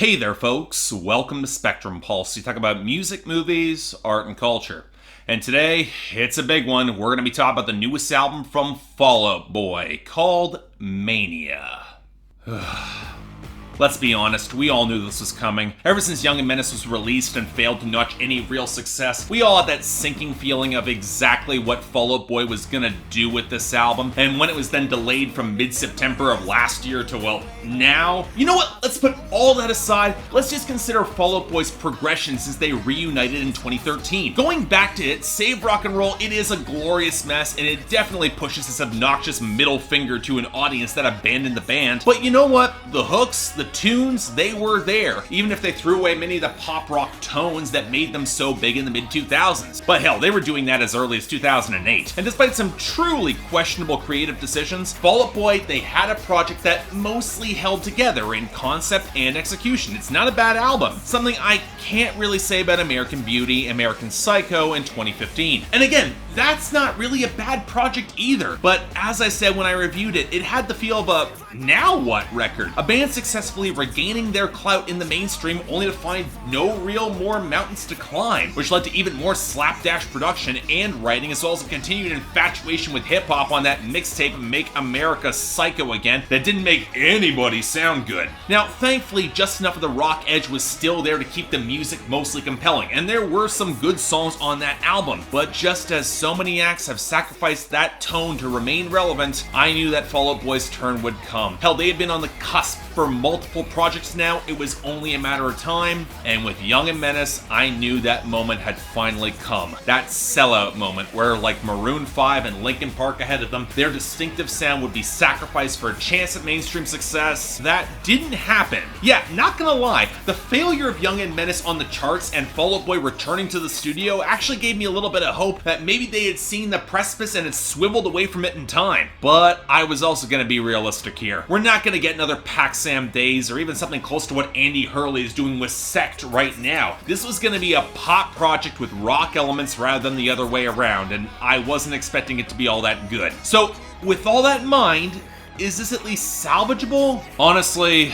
Hey there folks, welcome to Spectrum Pulse. We talk about music, movies, art, and culture. And today, it's a big one. We're going to be talking about the newest album from Fall Out Boy called Mania. Let's be honest, we all knew this was coming. Ever since Young and Menace was released and failed to notch any real success, we all had that sinking feeling of exactly what Fall Out Boy was gonna do with this album. And when it was then delayed from mid-September of last year to, well, now, you know what? Let's put all that aside. Let's just consider Fall Out Boy's progression since they reunited in 2013. Going back to it, Save Rock and Roll, it is a glorious mess, and it definitely pushes this obnoxious middle finger to an audience that abandoned the band. But you know what? The hooks, the tunes, they were there, even if they threw away many of the pop rock tones that made them so big in the mid-2000s. But hell, they were doing that as early as 2008. And despite some truly questionable creative decisions, Fall Out Boy, they had a project that mostly held together in concept and execution. It's not a bad album. Something I can't really say about American Beauty, American Psycho, and 2015. And again, that's not really a bad project either. But as I said when I reviewed it, it had the feel of a now what record. A band successfully regaining their clout in the mainstream only to find no real more mountains to climb, which led to even more slapdash production and writing, as well as a continued infatuation with hip-hop on that mixtape Make America Psycho Again that didn't make anybody sound good. Now, thankfully, just enough of the rock edge was still there to keep the music mostly compelling, and there were some good songs on that album, but just as so many acts have sacrificed that tone to remain relevant, I knew that Fall Out Boy's turn would come. Hell, they had been on the cusp for multiple projects now. It was only a matter of time, and with Young and Menace, I knew that moment had finally come. That sellout moment where, like Maroon 5 and Linkin Park ahead of them, their distinctive sound would be sacrificed for a chance at mainstream success. That didn't happen. Yeah, not gonna lie, the failure of Young and Menace on the charts and Fall Out Boy returning to the studio actually gave me a little bit of hope that maybe they had seen the precipice and had swiveled away from it in time. But I was also gonna be realistic here. We're not gonna get another Sam Days or even something close to what Andy Hurley is doing with Sect right now. This was going to be a pop project with rock elements rather than the other way around, and I wasn't expecting it to be all that good. So, with all that in mind, is this at least salvageable? Honestly,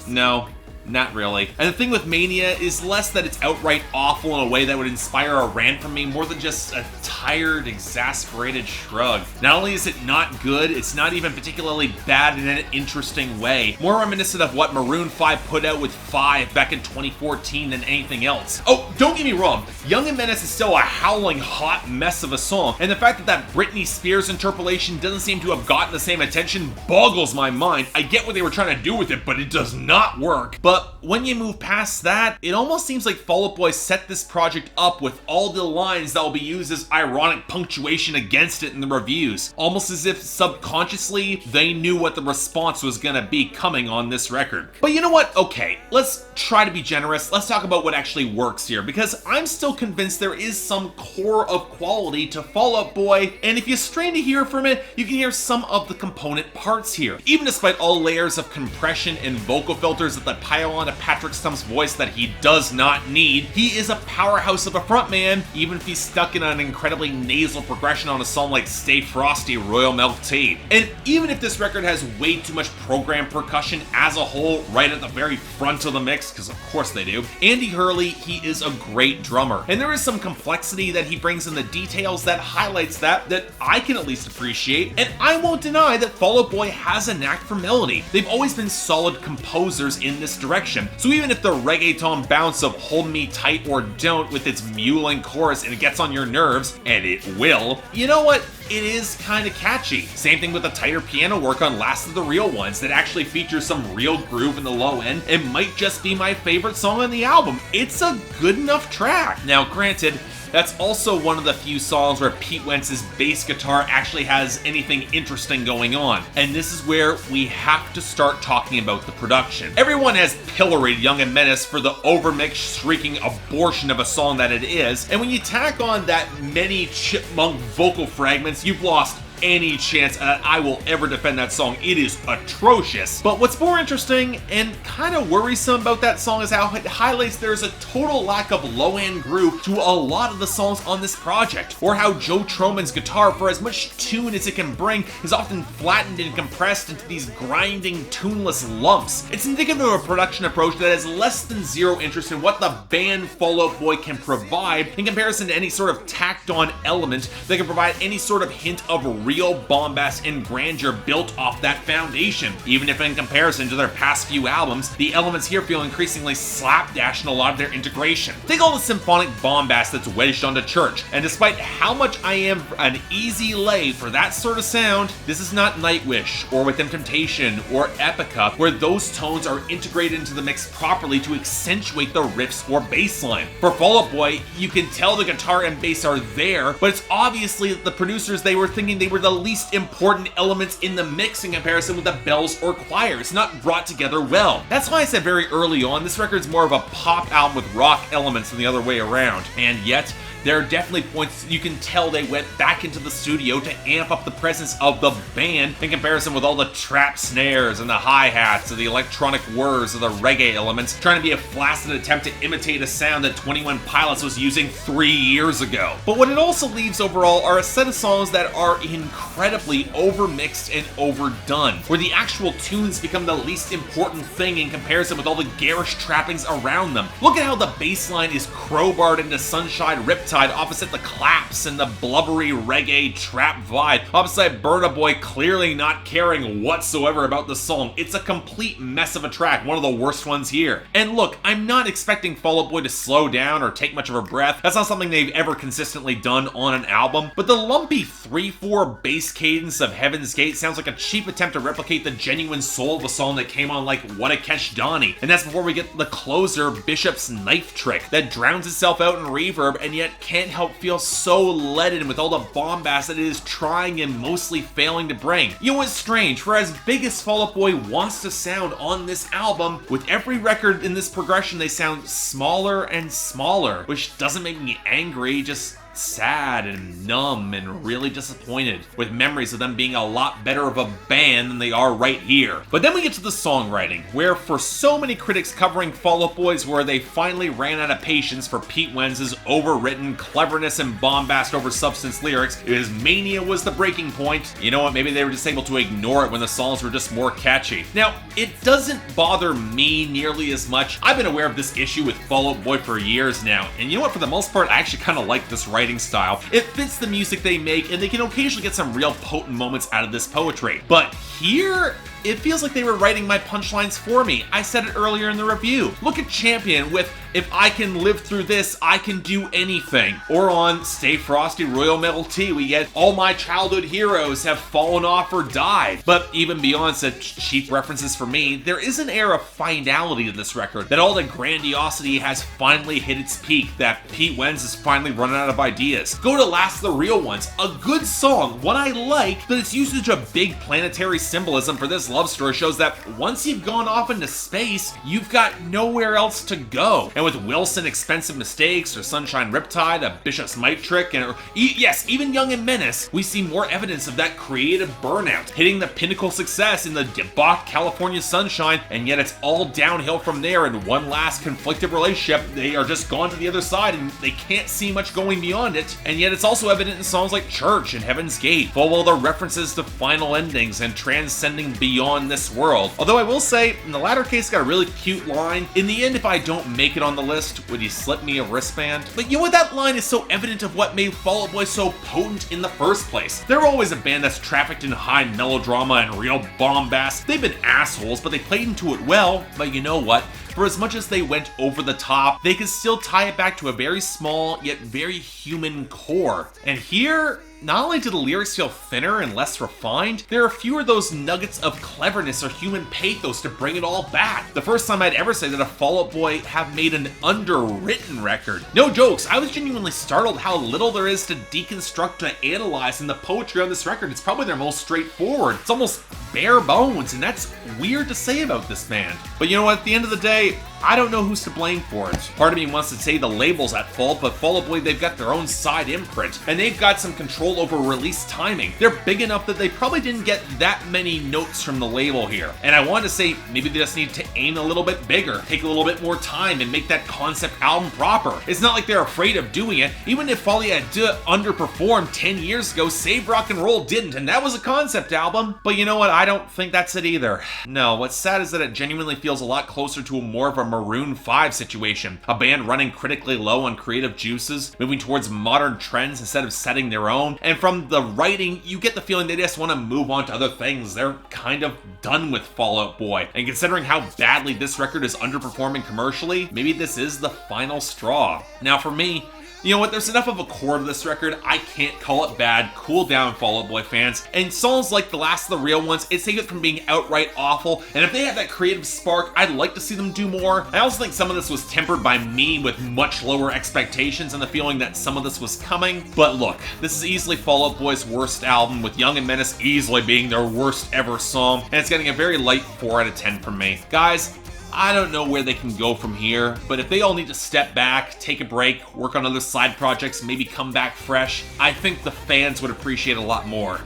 no. Not really. And the thing with Mania is less that it's outright awful in a way that would inspire a rant from me, more than just a tired, exasperated shrug. Not only is it not good, it's not even particularly bad in an interesting way. More reminiscent of what Maroon 5 put out with 5 back in 2014 than anything else. Oh, don't get me wrong, Young and Menace is still a howling hot mess of a song, and the fact that Britney Spears interpolation doesn't seem to have gotten the same attention boggles my mind. I get what they were trying to do with it, but it does not work. But when you move past that, it almost seems like Fall Out Boy set this project up with all the lines that will be used as ironic punctuation against it in the reviews. Almost as if subconsciously they knew what the response was gonna be coming on this record. But you know what? Okay, let's try to be generous. Let's talk about what actually works here, because I'm still convinced there is some core of quality to Fall Out Boy, and if you strain to hear from it, you can hear some of the component parts here. Even despite all layers of compression and vocal filters that pile onto Patrick Stump's voice that he does not need, he is a powerhouse of a frontman, even if he's stuck in an incredibly nasal progression on a song like Stay Frosty, Royal Milk Tea. And even if this record has way too much programmed percussion as a whole right at the very front of the mix, because of course they do, Andy Hurley, he is a great drummer. And there is some complexity that he brings in the details that highlights that I can at least appreciate. And I won't deny that Fall Out Boy has a knack for melody. They've always been solid composers in this direction. So even if the reggaeton bounce of Hold Me Tight or Don't with its mewling chorus and it gets on your nerves, and it will, you know what? It is kind of catchy. Same thing with the tighter piano work on Last of the Real Ones that actually features some real groove in the low end. It might just be my favorite song on the album. It's a good enough track. Now granted, that's also one of the few songs where Pete Wentz's bass guitar actually has anything interesting going on. And this is where we have to start talking about the production. Everyone has pilloried Young and Menace for the overmixed, shrieking abortion of a song that it is, and when you tack on that many chipmunk vocal fragments, you've lost any chance that I will ever defend that song. It is atrocious. But what's more interesting and kind of worrisome about that song is how it highlights there's a total lack of low-end groove to a lot of the songs on this project, or how Joe Troman's guitar, for as much tune as it can bring, is often flattened and compressed into these grinding, tuneless lumps. It's indicative of a production approach that has less than zero interest in what the band Fall Out Boy can provide in comparison to any sort of tacked-on element that can provide any sort of hint of real bombast and grandeur built off that foundation. Even if in comparison to their past few albums, the elements here feel increasingly slapdash in a lot of their integration. Take all the symphonic bombast that's wedged onto Church, and despite how much I am an easy lay for that sort of sound, this is not Nightwish, or Within Temptation, or Epica, where those tones are integrated into the mix properly to accentuate the riffs or bass line. For Fall Out Boy, you can tell the guitar and bass are there, but it's obviously that the producers, they were thinking they were the least important elements in the mix in comparison with the bells or choir. It's not brought together well. That's why I said very early on, this record's more of a pop album with rock elements than the other way around. And yet, there are definitely points you can tell they went back into the studio to amp up the presence of the band in comparison with all the trap snares and the hi-hats and the electronic whirs of the reggae elements, trying to be a flaccid attempt to imitate a sound that 21 Pilots was using 3 years ago. But what it also leaves overall are a set of songs that are incredibly overmixed and overdone, where the actual tunes become the least important thing in comparison with all the garish trappings around them. Look at how the bass line is crowbarred into Sunshine Riptide opposite the claps and the blubbery reggae trap vibe, opposite Burna Boy clearly not caring whatsoever about the song. It's a complete mess of a track, one of the worst ones here. And look, I'm not expecting Fall Out Boy to slow down or take much of a breath. That's not something they've ever consistently done on an album, but the lumpy 3/4 bass cadence of Heaven's Gate sounds like a cheap attempt to replicate the genuine soul of a song that came on like What a Catch Donnie. And that's before we get the closer, Bishop's Knife Trick, that drowns itself out in reverb and yet can't help feel so leaden with all the bombast that it is trying and mostly failing to bring. You know what's strange? For as big as Fall Out Boy wants to sound on this album, with every record in this progression they sound smaller and smaller, which doesn't make me angry, just sad and numb and really disappointed, with memories of them being a lot better of a band than they are right here. But then we get to the songwriting, where for so many critics covering Fall Out Boy's where they finally ran out of patience for Pete Wentz' overwritten cleverness and bombast over substance lyrics, his Mania was the breaking point. You know what, maybe they were just able to ignore it when the songs were just more catchy. Now, it doesn't bother me nearly as much. I've been aware of this issue with Fall Out Boy for years now, and you know what, for the most part, I actually kind of like this writing style. It fits the music they make, and they can occasionally get some real potent moments out of this poetry. But here, it feels like they were writing my punchlines for me. I said it earlier in the review. Look at Champion with If I Can Live Through This, I Can Do Anything. Or on Stay Frosty, Royal Metal Tea, we get All My Childhood Heroes Have Fallen Off or Died. But even beyond such cheap references for me, there is an air of finality to this record, that all the grandiosity has finally hit its peak, that Pete Wentz has finally run out of ideas. Go to Last of the Real Ones, a good song, one I like, but its usage of big planetary symbolism for this love story shows that once you've gone off into space, you've got nowhere else to go. And with Wilson, Expensive Mistakes, or Sunshine Riptide, a Bishop's Mic Trick, and yes, even Young and Menace, we see more evidence of that creative burnout, hitting the pinnacle success in the debauched California sunshine, and yet it's all downhill from there in one last conflicted relationship. They are just gone to the other side, and they can't see much going beyond it, and yet it's also evident in songs like Church and Heaven's Gate, full of the references to final endings and transcending beyond this world. Although I will say, in the latter case, got a really cute line. In the end, if I don't make it on the list, would you slip me a wristband? But you know what, that line is so evident of what made Fall Out Boy so potent in the first place. They're always a band that's trafficked in high melodrama and real bombast. They've been assholes, but they played into it well. But you know what? For as much as they went over the top, they could still tie it back to a very small, yet very human core. And here, not only do the lyrics feel thinner and less refined, there are fewer of those nuggets of cleverness or human pathos to bring it all back. The first time I'd ever say that a Fall Out Boy have made an underwritten record. No jokes, I was genuinely startled how little there is to deconstruct to analyze in the poetry on this record. It's probably their most straightforward. It's almost bare bones, and that's weird to say about this band. But you know what, at the end of the day, I don't know who's to blame for it. Part of me wants to say the label's at fault, but Fall Out Boy, they've got their own side imprint, and they've got some control over release timing. They're big enough that they probably didn't get that many notes from the label here. And I want to say maybe they just need to aim a little bit bigger, take a little bit more time, and make that concept album proper. It's not like they're afraid of doing it. Even if Fall Out Boy underperformed 10 years ago, Save Rock and Roll didn't, and that was a concept album. But you know what? I don't think that's it either. No, what's sad is that it genuinely feels a lot closer to more of a Maroon 5 situation. A band running critically low on creative juices, moving towards modern trends instead of setting their own. And from the writing, you get the feeling they just want to move on to other things. They're kind of done with Fall Out Boy. And considering how badly this record is underperforming commercially, maybe this is the final straw. Now for me, you know what, there's enough of a core to this record, I can't call it bad. Cool down, Fall Out Boy fans. And songs like The Last of the Real Ones, it saves it from being outright awful, and if they have that creative spark, I'd like to see them do more. I also think some of this was tempered by me with much lower expectations and the feeling that some of this was coming. But look, this is easily Fall Out Boy's worst album, with Young and Menace easily being their worst ever song, and it's getting a very light 4 out of 10 from me. Guys, I don't know where they can go from here, but if they all need to step back, take a break, work on other side projects, maybe come back fresh, I think the fans would appreciate a lot more.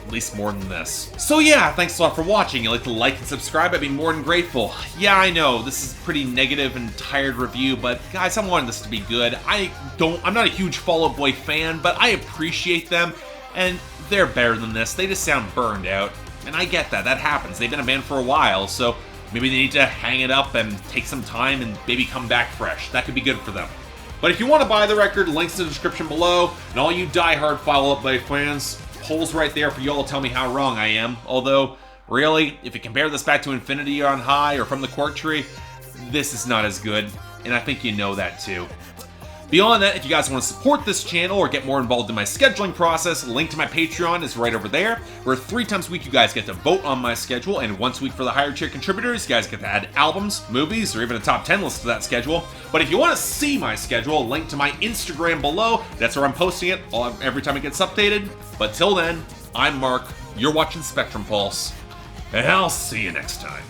At least more than this. So yeah, thanks a lot for watching. If you'd like to like and subscribe, I'd be more than grateful. Yeah, I know, this is a pretty negative and tired review, but guys, I wanted this to be good. I'm not a huge Fall Out Boy fan, but I appreciate them, and they're better than this. They just sound burned out, and I get that. That happens. They've been a band for a while, so maybe they need to hang it up and take some time and maybe come back fresh. That could be good for them. But if you want to buy the record, links in the description below. And all you die-hard Fall Out Boy fans, polls right there for you all to tell me how wrong I am. Although, really, if you compare this back to Infinity on High or From the Cork Tree, this is not as good. And I think you know that too. Beyond that, if you guys want to support this channel or get more involved in my scheduling process, link to my Patreon is right over there, where 3 times a week you guys get to vote on my schedule, and once a week for the higher tier contributors, you guys get to add albums, movies, or even a top 10 list to that schedule. But if you want to see my schedule, link to my Instagram below. That's where I'm posting it every time it gets updated. But till then, I'm Mark, you're watching Spectrum Pulse, and I'll see you next time.